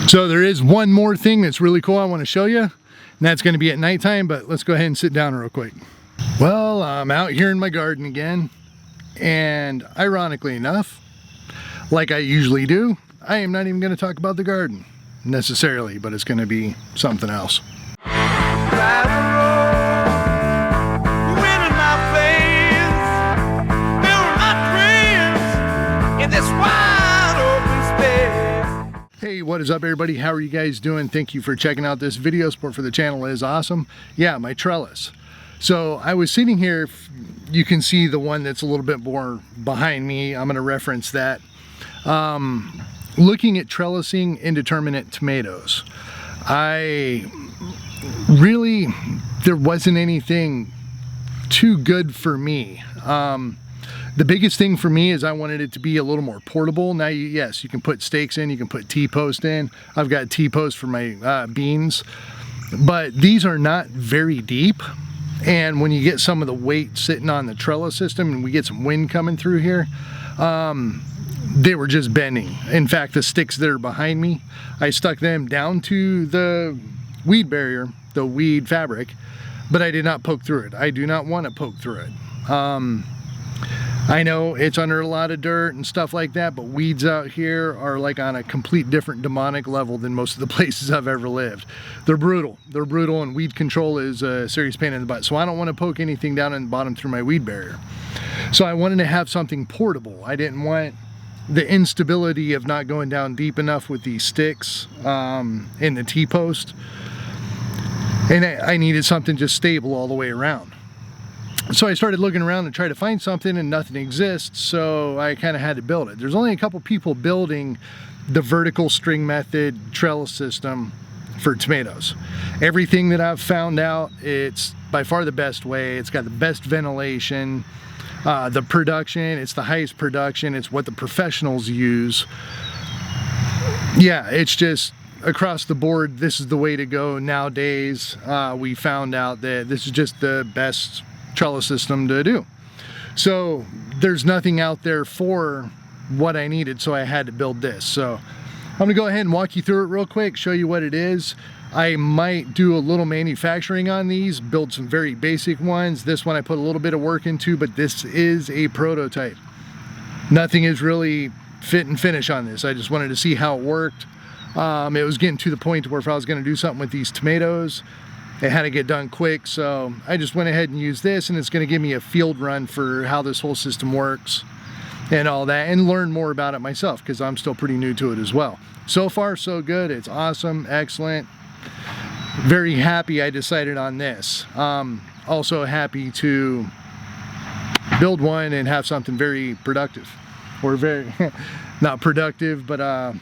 So there is one more thing that's really cool I want to show you, and that's going to be at nighttime, but let's go ahead and sit down real quick. Well, I'm out here in my garden again, and ironically enough, like I usually do, I am not even going to talk about the garden necessarily, but it's going to be something else. Hey, what is up everybody? How are you guys doing? Thank you for checking out this video. Support for the channel is awesome. Yeah, my trellis. So I was sitting here, you can see the one that's a little bit more behind me. I'm going to reference that. Looking at trellising indeterminate tomatoes. There wasn't anything too good for me. The biggest thing for me is I wanted it to be a little more portable. Now, yes, you can put stakes in, you can put T-post in. I've got T-post for my beans, but these are not very deep. And when you get some of the weight sitting on the trellis system and we get some wind coming through here, they were just bending. In fact, the sticks that are behind me, I stuck them down to the weed barrier, the weed fabric, but I did not poke through it. I do not want to poke through it. I know it's under a lot of dirt and stuff like that, but weeds out here are like on a complete different demonic level than most of the places I've ever lived. They're brutal. They're brutal, and weed control is a serious pain in the butt. So I don't want to poke anything down in the bottom through my weed barrier. So I wanted to have something portable. I didn't want the instability of not going down deep enough with these sticks in the T-post. And I needed something just stable all the way around. So I started looking around and tried to find something, and nothing exists, so I kind of had to build it. There's only a couple people building the vertical string method trellis system for tomatoes. Everything that I've found out, it's by far the best way. It's got the best ventilation, the production, it's the highest production, it's what the professionals use. Yeah, it's just across the board, this is the way to go nowadays. We found out that this is just the best trellis system to do. So there's nothing out there for what I needed, so I had to build this. So I'm gonna go ahead and walk you through it real quick, show you what it is. I might do a little manufacturing on these, build some very basic ones. This one I put a little bit of work into, but this is a prototype. Nothing is really fit and finish on this. I just wanted to see how it worked. It was getting to the point where if I was gonna do something with these tomatoes, it had to get done quick, so I just went ahead and used this, and it's going to give me a field run for how this whole system works and all that, and learn more about it myself because I'm still pretty new to it as well. So far so good. It's awesome, excellent, very happy I decided on this. Also happy to build one and have something very productive, or very not productive, but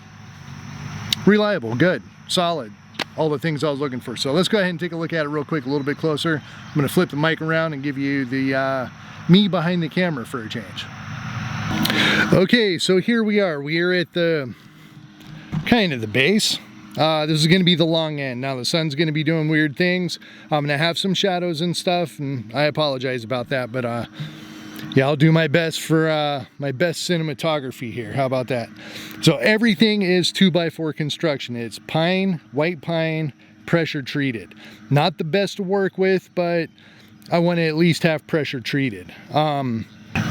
reliable, good, solid, all the things I was looking for. So let's go ahead and take a look at it real quick, a little bit closer. I'm going to flip the mic around and give you the me behind the camera for a change. Okay, so here we are. We are at the kind of the base. This is going to be the long end. Now the sun's going to be doing weird things. I'm going to have some shadows and stuff, and I apologize about that, but yeah, I'll do my best for my best cinematography here. How about that? So everything is 2x4 construction. It's pine, white pine, pressure treated. Not the best to work with, but I want to at least have pressure treated.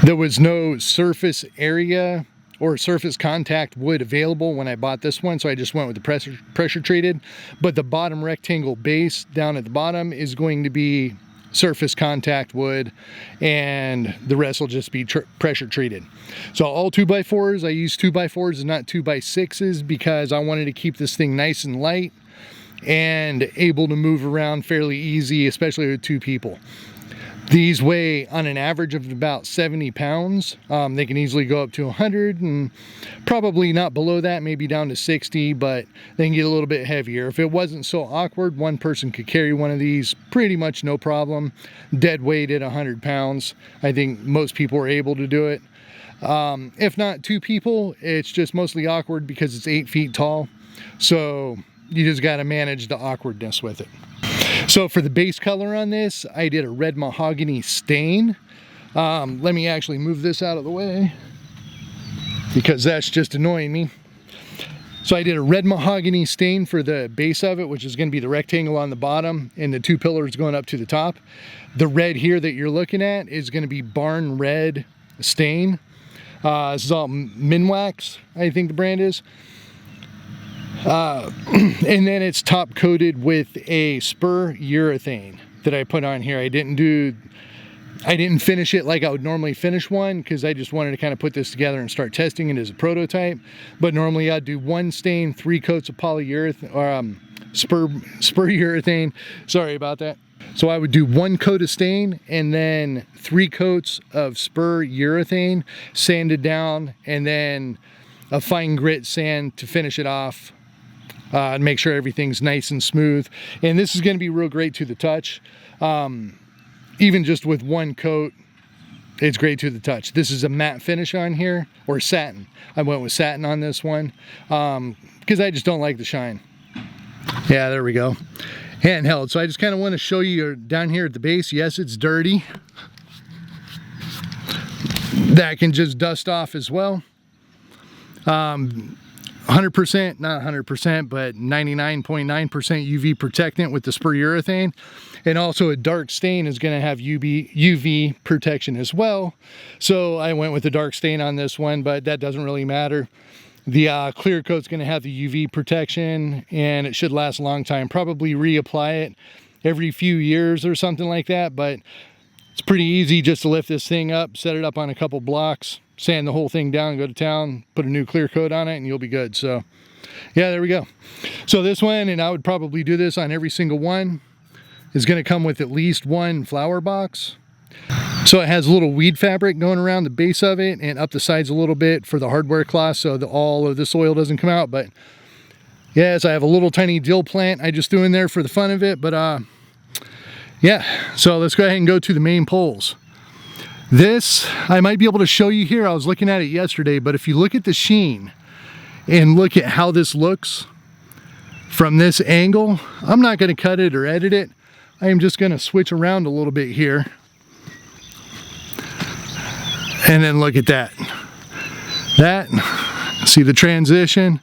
There was no surface area or surface contact wood available when I bought this one, so I just went with the pressure treated. But the bottom rectangle base down at the bottom is going to be surface contact wood, and the rest will just be pressure treated. So all 2x4s, I use 2x4s and not 2x6s because I wanted to keep this thing nice and light and able to move around fairly easy, especially with two people. These weigh on an average of about 70 pounds. They can easily go up to 100 and probably not below that, maybe down to 60, but they can get a little bit heavier. If it wasn't so awkward, one person could carry one of these pretty much no problem. Dead weight at 100 pounds. I think most people are able to do it. If not two people, it's just mostly awkward because it's 8 feet tall. So you just got to manage the awkwardness with it. So for the base color on this, I did a red mahogany stain. Let me actually move this out of the way because that's just annoying me. So I did a red mahogany stain for the base of it, which is going to be the rectangle on the bottom and the two pillars going up to the top. The red here that you're looking at is going to be barn red stain. This is all Minwax, I think the brand is. And then it's top coated with a spur urethane that I put on here. I didn't finish it like I would normally finish one because I just wanted to kind of put this together and start testing it as a prototype. But normally I'd do one stain, 3 coats of polyurethane or spur urethane. Sorry about that. So I would do 1 coat of stain and then 3 coats of spur urethane, sanded down, and then a fine grit sand to finish it off. And make sure everything's nice and smooth. And this is going to be real great to the touch. Even just with 1 coat, it's great to the touch. This is a matte finish on here, or satin. I went with satin on this one because I just don't like the shine. Yeah, there we go. Handheld. So I just kind of want to show you down here at the base. Yes, it's dirty. That can just dust off as well. 100%, not 100%, but 99.9% UV protectant with the spur urethane. And also a dark stain is going to have UV protection as well. So I went with the dark stain on this one, but that doesn't really matter. The clear coat's going to have the UV protection and it should last a long time. Probably reapply it every few years or something like that, but it's pretty easy just to lift this thing up, set it up on a couple blocks, sand the whole thing down, go to town, put a new clear coat on it, and you'll be good. So yeah, there we go. So this one, and I would probably do this on every single one, is going to come with at least 1 flower box. So it has a little weed fabric going around the base of it and up the sides a little bit for the hardware cloth so that all of the soil doesn't come out. But yes, I have a little tiny dill plant I just threw in there for the fun of it. But yeah, so let's go ahead and go to the main poles. This, I might be able to show you here. I was looking at it yesterday, but if you look at the sheen and look at how this looks from this angle, I'm not going to cut it or edit it. I am just going to switch around a little bit here. And then look at that. See the transition?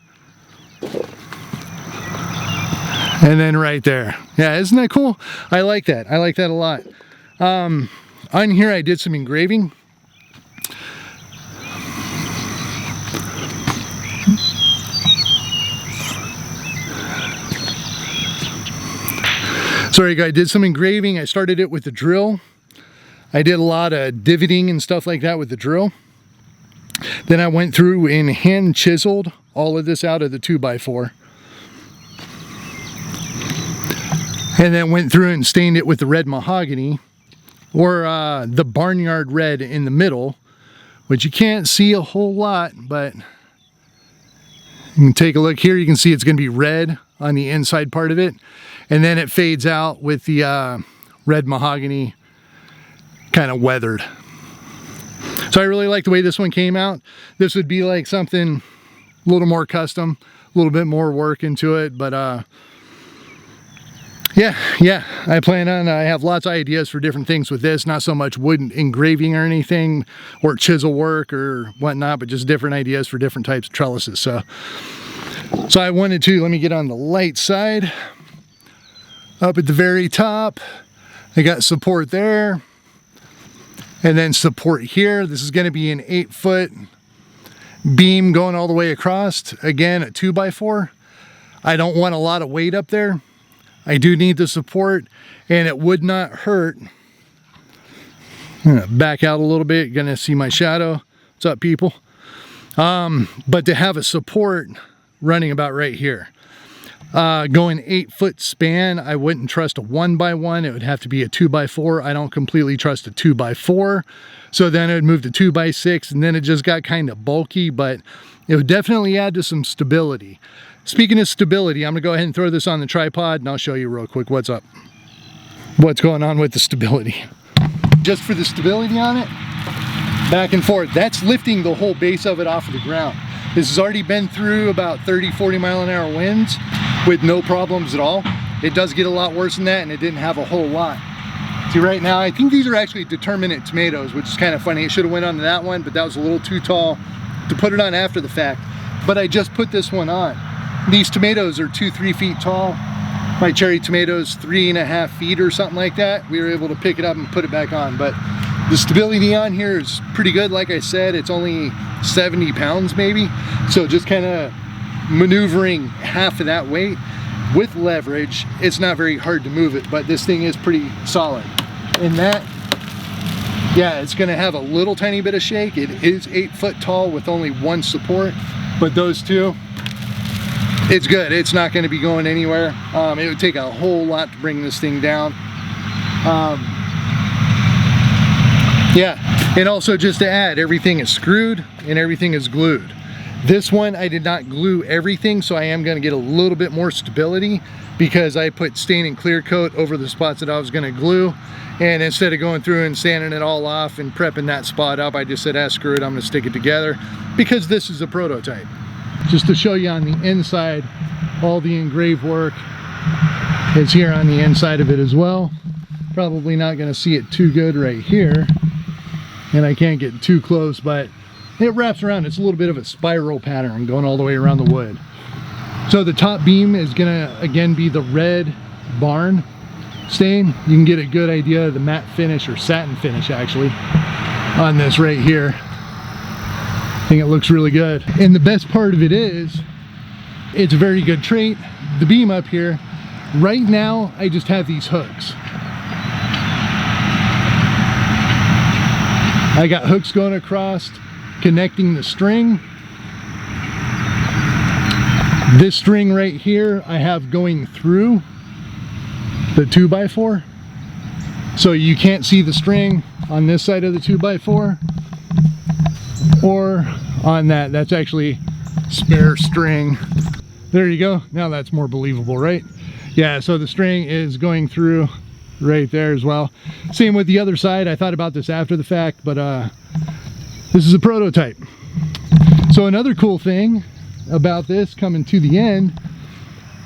And then right there. Yeah, isn't that cool? I like that. I like that a lot. On here I did some engraving. Sorry guys, I did some engraving. I started it with the drill. I did a lot of divoting and stuff like that with the drill. Then I went through and hand chiseled all of this out of the 2x4. And then went through and stained it with the red mahogany, or the barnyard red in the middle, which you can't see a whole lot, but you can take a look here. You can see it's going to be red on the inside part of it. And then it fades out with the red mahogany kind of weathered. So I really like the way this one came out. This would be like something a little more custom, a little bit more work into it, but yeah, I have lots of ideas for different things with this, not so much wood engraving or anything, or chisel work or whatnot, but just different ideas for different types of trellises. So I wanted to, let me get on the light side. Up at the very top, I got support there, and then support here. This is going to be an 8-foot beam going all the way across. Again, a 2x4. I don't want a lot of weight up there. I do need the support, and it would not hurt. I'm gonna back out a little bit. You're gonna see my shadow. What's up, people? But to have a support running about right here. Going 8-foot span, I wouldn't trust a 1x1. It would have to be a 2x4. I don't completely trust a 2x4. So then it would move to 2x6, and then it just got kind of bulky, but it would definitely add to some stability. Speaking of stability, I'm gonna go ahead and throw this on the tripod and I'll show you real quick what's going on with the stability. Just for the stability on it, back and forth, that's lifting the whole base of it off of the ground. This has already been through about 30-40 mile-an-hour winds with no problems at all. It does get a lot worse than that, and it didn't have a whole lot. See, right now, I think these are actually determinate tomatoes, which is kind of funny. It should have went onto that one, but that was a little too tall to put it on after the fact. But I just put this one on. These tomatoes are 2-3 feet tall. My cherry tomatoes 3.5 feet or something like that. We were able to pick it up and put it back on, but the stability on here is pretty good. Like I said, it's only 70 pounds maybe, so just kind of maneuvering half of that weight with leverage, it's not very hard to move it, but this thing is pretty solid. And that, yeah, it's going to have a little tiny bit of shake. It is 8 foot tall with only one support, but those two, it's good. It's not going to be going anywhere. It would take a whole lot to bring this thing down. Yeah, and also just to add, everything is screwed and everything is glued. This one I did not glue everything, so I am going to get a little bit more stability because I put stain and clear coat over the spots that I was going to glue, and instead of going through and sanding it all off and prepping that spot up, I just said, screw it, I'm going to stick it together because this is a prototype. Just to show you on the inside, all the engraved work is here on the inside of it as well. Probably not going to see it too good right here, and I can't get too close, but it wraps around. It's a little bit of a spiral pattern going all the way around the wood. So the top beam is gonna again be the red barn stain. You can get a good idea of the matte finish, or satin finish actually, on this right here. I think it looks really good. And the best part of it is, it's a very good trait. The beam up here, right now I just have these hooks. I got hooks going across, connecting the string. This string right here I have going through the 2x4, so you can't see the string on this side of the 2x4 or on that. That's actually spare string. There you go. Now that's more believable, right? Yeah, so the string is going through right there as well. Same with the other side. I thought about this after the fact, but this is a prototype. So another cool thing about this coming to the end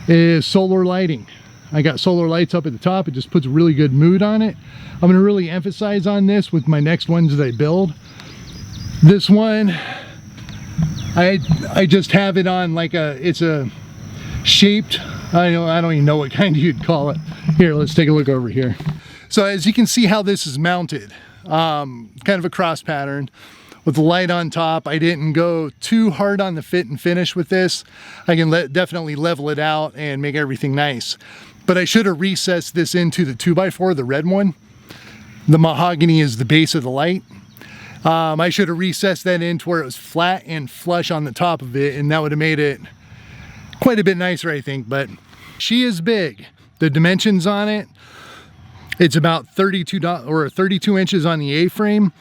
is solar lighting. I got solar lights up at the top. It just puts a really good mood on it. I'm going to really emphasize on this with my next ones that I build. This one, I just have it on like it's a shaped, I don't even know what kind you'd call it. Here, let's take a look over here. So as you can see how this is mounted, kind of a cross pattern with the light on top. I didn't go too hard on the fit and finish with this. I can definitely level it out and make everything nice. But I should have recessed this into the 2x4, the red one. The mahogany is the base of the light. I should have recessed that into where it was flat and flush on the top of it, and that would have made it quite a bit nicer, I think. But she is big. The dimensions on it, it's about 32 inches on the A-frame,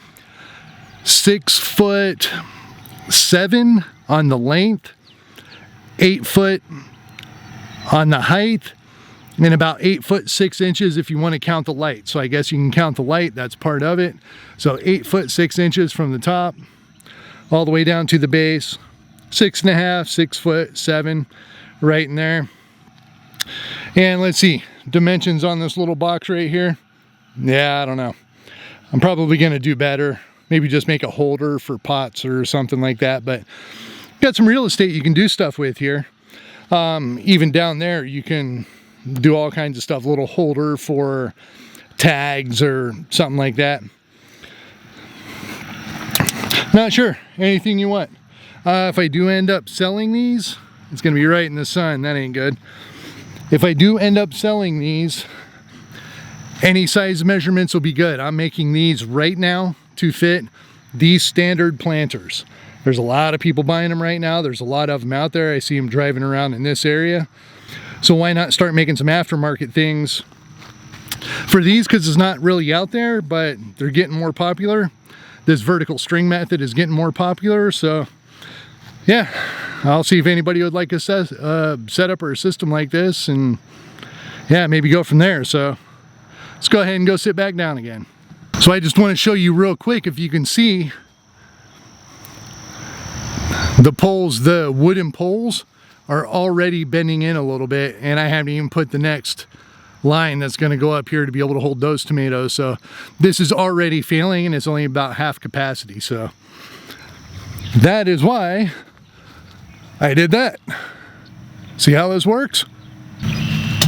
6'7" on the length, 8 foot on the height, and about 8'6" if you want to count the light. So I guess you can count the light, that's part of it. So 8'6" from the top all the way down to the base, 6.5, 6'7", right in there. And let's see, dimensions on this little box right here. Yeah, I don't know. I'm probably gonna do better. Maybe just make a holder for pots or something like that. But got some real estate you can do stuff with here. Even down there, you can do all kinds of stuff. Little holder for tags or something like that. Not sure. Anything you want. If I do end up selling these, it's gonna be right in the sun. That ain't good. If I do end up selling these, any size measurements will be good. I'm making these right now to fit these standard planters. There's a lot of people buying them right now. There's a lot of them out there. I see them driving around in this area. So why not start making some aftermarket things for these, because it's not really out there, but they're getting more popular. This vertical string method is getting more popular. So yeah, I'll see if anybody would like a setup or a system like this, and yeah, maybe go from there. So let's go ahead and go sit back down again. So I just want to show you real quick, if you can see the poles, the wooden poles are already bending in a little bit, and I haven't even put the next line that's going to go up here to be able to hold those tomatoes. So this is already failing, and it's only about half capacity. So that is why I did that. See how this works?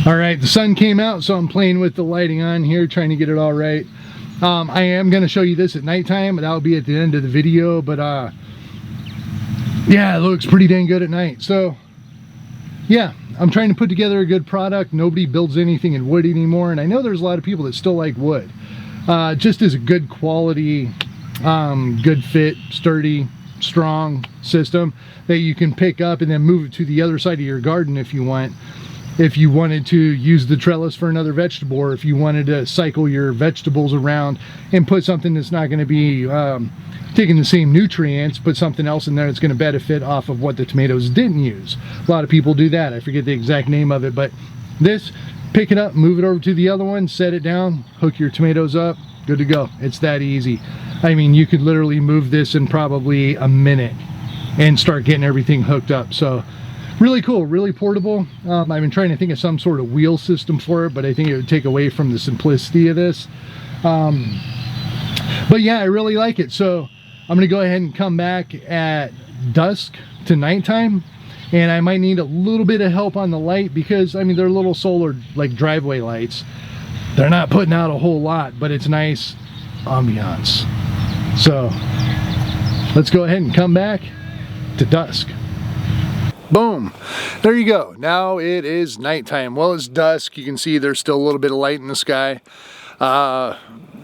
All right, the sun came out, so I'm playing with the lighting on here, trying to get it all right. I am going to show you this at nighttime, but that'll be at the end of the video. But yeah, it looks pretty dang good at night. So yeah, I'm trying to put together a good product. Nobody builds anything in wood anymore, and I know there's a lot of people that still like wood. Just as a good quality, good fit, sturdy, strong system that you can pick up and then move it to the other side of your garden if you want. If you wanted to use the trellis for another vegetable, or if you wanted to cycle your vegetables around and put something that's not going to be taking the same nutrients, put something else in there that's going to benefit off of what the tomatoes didn't use. A lot of people do that. I forget the exact name of it, but this, pick it up, move it over to the other one, set it down, hook your tomatoes up, good to go. It's that easy. I mean, you could literally move this in probably a minute and start getting everything hooked up. So really cool, really portable. I've been trying to think of some sort of wheel system for it, but I think it would take away from the simplicity of this. But yeah, I really like it. So I'm gonna go ahead and come back at dusk to nighttime, and I might need a little bit of help on the light because, I mean, they're little solar, like, driveway lights. They're not putting out a whole lot, but it's nice ambiance. So let's go ahead and come back to dusk. Boom, there you go. Now it is nighttime. Well, it's dusk. You can see there's still a little bit of light in the sky.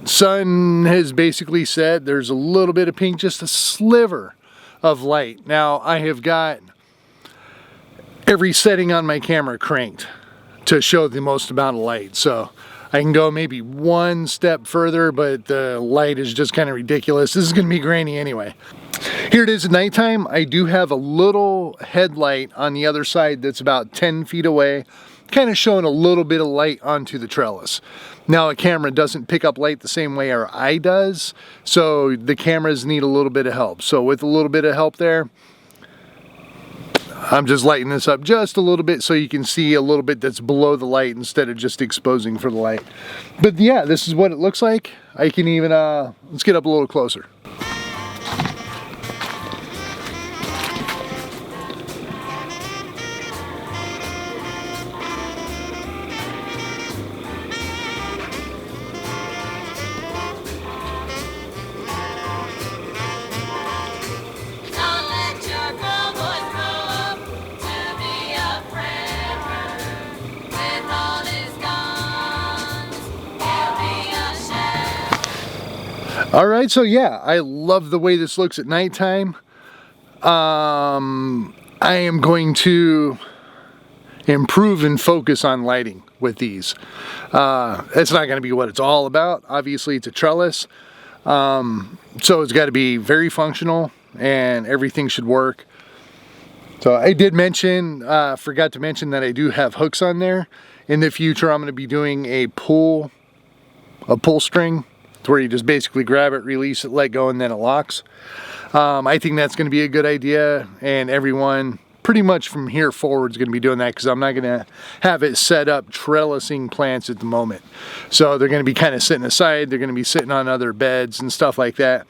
Sun has basically set. There's a little bit of pink, just a sliver of light. Now I have got every setting on my camera cranked to show the most amount of light. So I can go maybe one step further, but the light is just kind of ridiculous. This is going to be grainy anyway. Here it is at nighttime. I do have a little headlight on the other side that's about 10 feet away, kind of showing a little bit of light onto the trellis. Now a camera doesn't pick up light the same way our eye does, so the cameras need a little bit of help. So with a little bit of help there, I'm just lighting this up just a little bit so you can see a little bit that's below the light instead of just exposing for the light. But yeah, this is what it looks like. I can even, let's get up a little closer. All right, so yeah, I love the way this looks at nighttime. I am going to improve and focus on lighting with these. It's not going to be what it's all about. Obviously, it's a trellis, so it's got to be very functional and everything should work. So I did mention, forgot to mention that I do have hooks on there. In the future, I'm going to be doing a pull string, to where you just basically grab it, release it, let go, and then it locks. I think that's going to be a good idea, and everyone pretty much from here forward is going to be doing that, because I'm not going to have it set up trellising plants at the moment. So they're going to be kind of sitting aside, they're going to be sitting on other beds and stuff like that.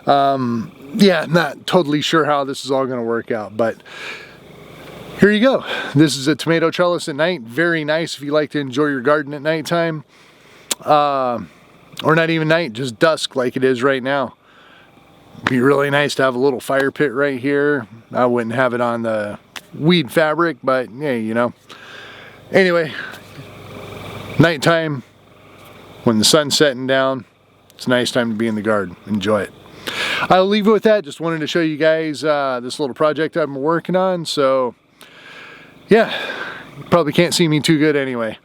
Yeah, not totally sure how this is all going to work out, but here you go. This is a tomato trellis at night. Very nice if you like to enjoy your garden at nighttime. Or not even night, just dusk like it is right now. Be really nice to have a little fire pit right here. I wouldn't have it on the weed fabric, but yeah, you know. Anyway, nighttime, when the sun's setting down, it's a nice time to be in the garden. Enjoy it. I'll leave it with that. Just wanted to show you guys this little project I'm working on. So yeah, you probably can't see me too good anyway.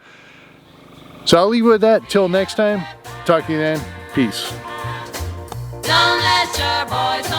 So I'll leave it with that. Till next time. Talk to you then. Peace. Don't let your boys